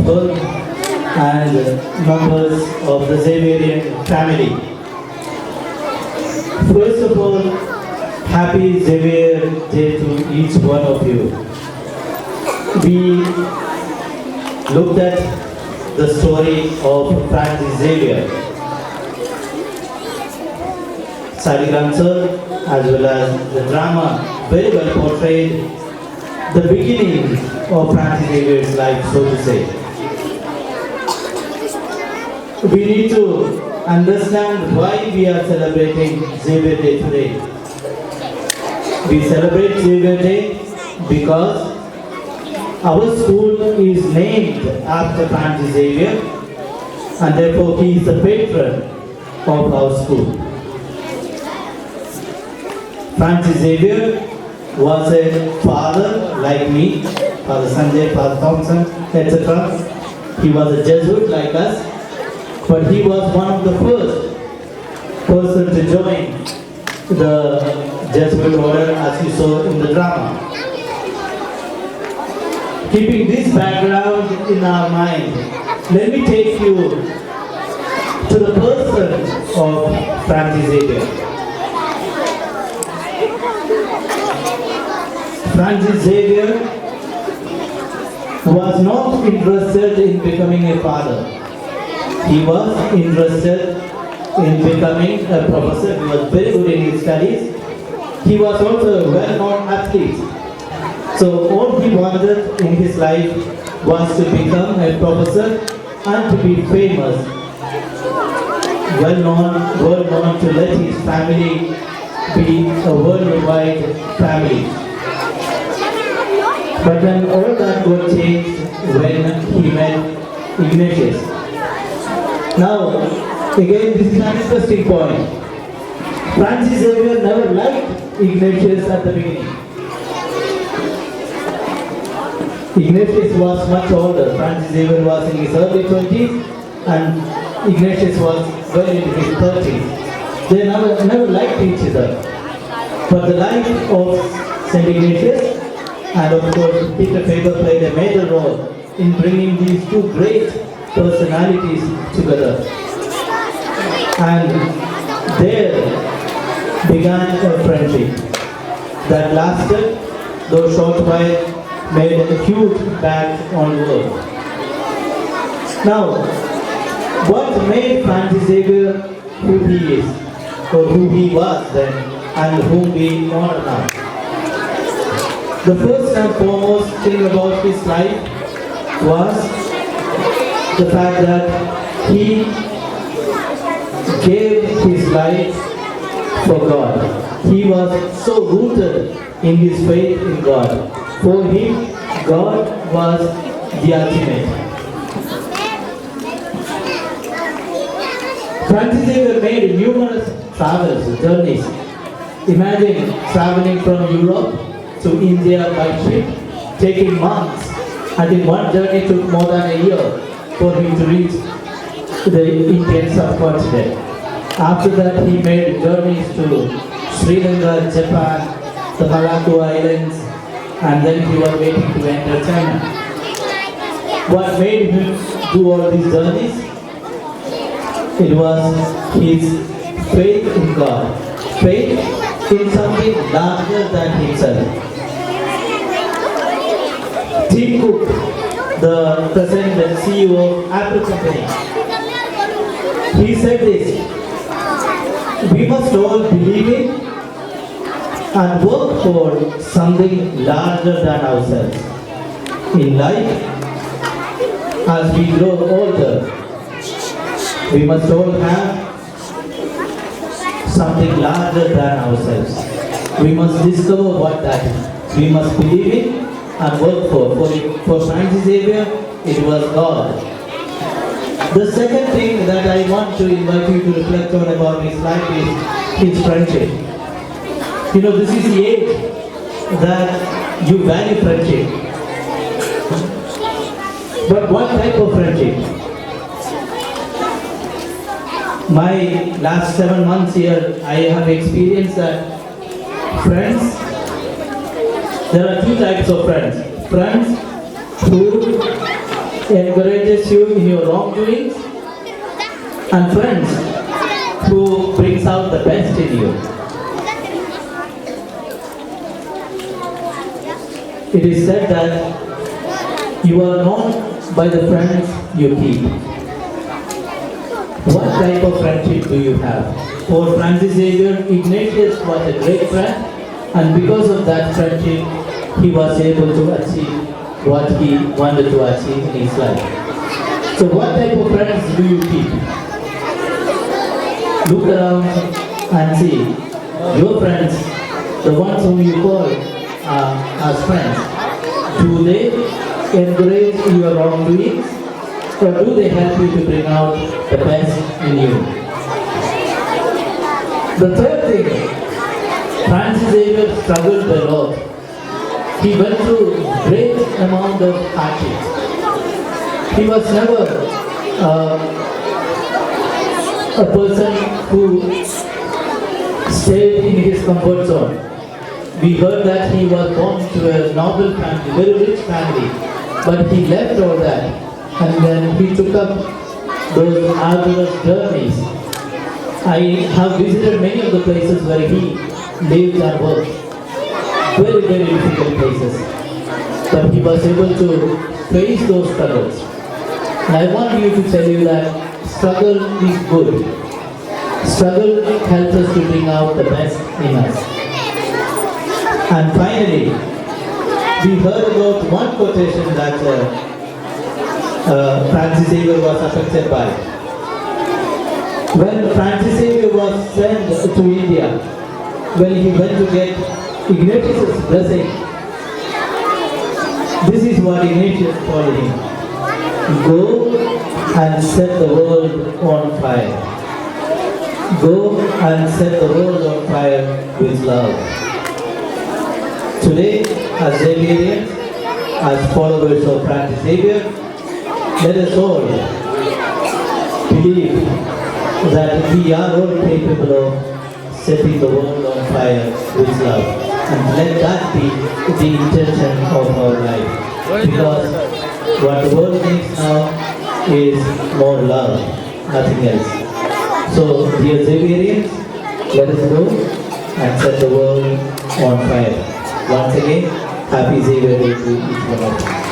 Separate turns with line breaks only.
principal and members of the Xaverian family. First of all, happy Xavier Day to each one of you. We looked at the story of Francis Xavier, Sarigan sir, as well as the drama very well portrayed the beginning of Francis Xavier's life, so to say. We need to understand why we are celebrating Xavier Day today. We celebrate Xavier Day because our school is named after Francis Xavier, and therefore he is the patron of our school. Francis Xavier was a father like me, Father Sanjay, Father Thompson, etc. He was a Jesuit like us, but he was one of the first person to join the Jesuit order, as you saw in the drama. Keeping this background in our mind, let me take you to the person of Francis Xavier. Francis Xavier was not interested in becoming a father. He was interested in becoming a professor. He was very good in his studies. He was also a well-known athlete. So all he wanted in his life was to become a professor and to be famous, well known, to let his family be a worldwide family. But then all that got changed when he met Ignatius. Now, again, this is an interesting point. Francis Xavier never liked Ignatius at the beginning. Ignatius was much older. Francis Xavier was in his early 20s and Ignatius was well into his 30s. They never liked each other. But the life of St. Ignatius and of course Peter Faber played a major role in bringing these two great personalities together. And there began a friendship that lasted, though short while, made a huge impact on the world. Now, what made Francis Xavier who he is, or who he was then, and whom we honor now? The first and foremost thing about his life was the fact that he gave his life for God. He was so rooted in his faith in God. For him, God was the ultimate. Francis Xavier made numerous travels, journeys. Imagine traveling from Europe to India by ship, taking months. I think one journey took more than a year for him to reach the Indian subcontinent. After that, he made journeys to Sri Lanka, Japan, the Malacca Islands, and then he was waiting to enter China. What made him do all these journeys? It was his faith in God, faith in something larger than himself. Tim Cook, the present CEO of Apple Company, he said this: we must all believe in and work for something larger than ourselves. In life, as we grow older, we must all have something larger than ourselves. We must discover what that is. We must believe in and work for. For Francis Xavier, it was God. The second thing that I want to invite you to reflect on about his life is his friendship. You know, this is the age that you value friendship. But what type of friendship? My last 7 months here, I have experienced that friends, there are two types of friends. Friends who encourages you in your wrongdoings, and friends who brings out the best in you. It is said that you are known by the friends you keep. What type of friendship do you have? For Francis Xavier, Ignatius was a great friend, and because of that friendship, he was able to achieve what he wanted to achieve in his life. So what type of friends do you keep? Look around and see your friends, the ones whom you call as friends. Do they encourage your wrongdoings, or do they help you to bring out the best in you? The third thing, Francis Xavier struggled a lot. He went through great amount of hardship. He was never a person who stayed in his comfort zone. We heard that he was born to a noble family, very rich family, but he left all that and then he took up those arduous journeys. I have visited many of the places where he lived and worked. Very, very difficult places. But he was able to face those struggles. And I want you to tell you that struggle is good. Struggle helps us to bring out the best in us. And finally, we heard about one quotation that Francis Xavier was affected by. When Francis Xavier was sent to India, when he went to get Ignatius' blessing, this is what Ignatius told him: go and set the world on fire. Go and set the world on fire with love. Today, as Xaverians, as followers of Francis Xavier, let us all believe that we are all capable of setting the world on fire with love. And let that be the intention of our life. Because what the world needs now is more love, nothing else. So, dear Xaverians, let us go and set the world on fire. Once again, happy Xavier Day to each one of you.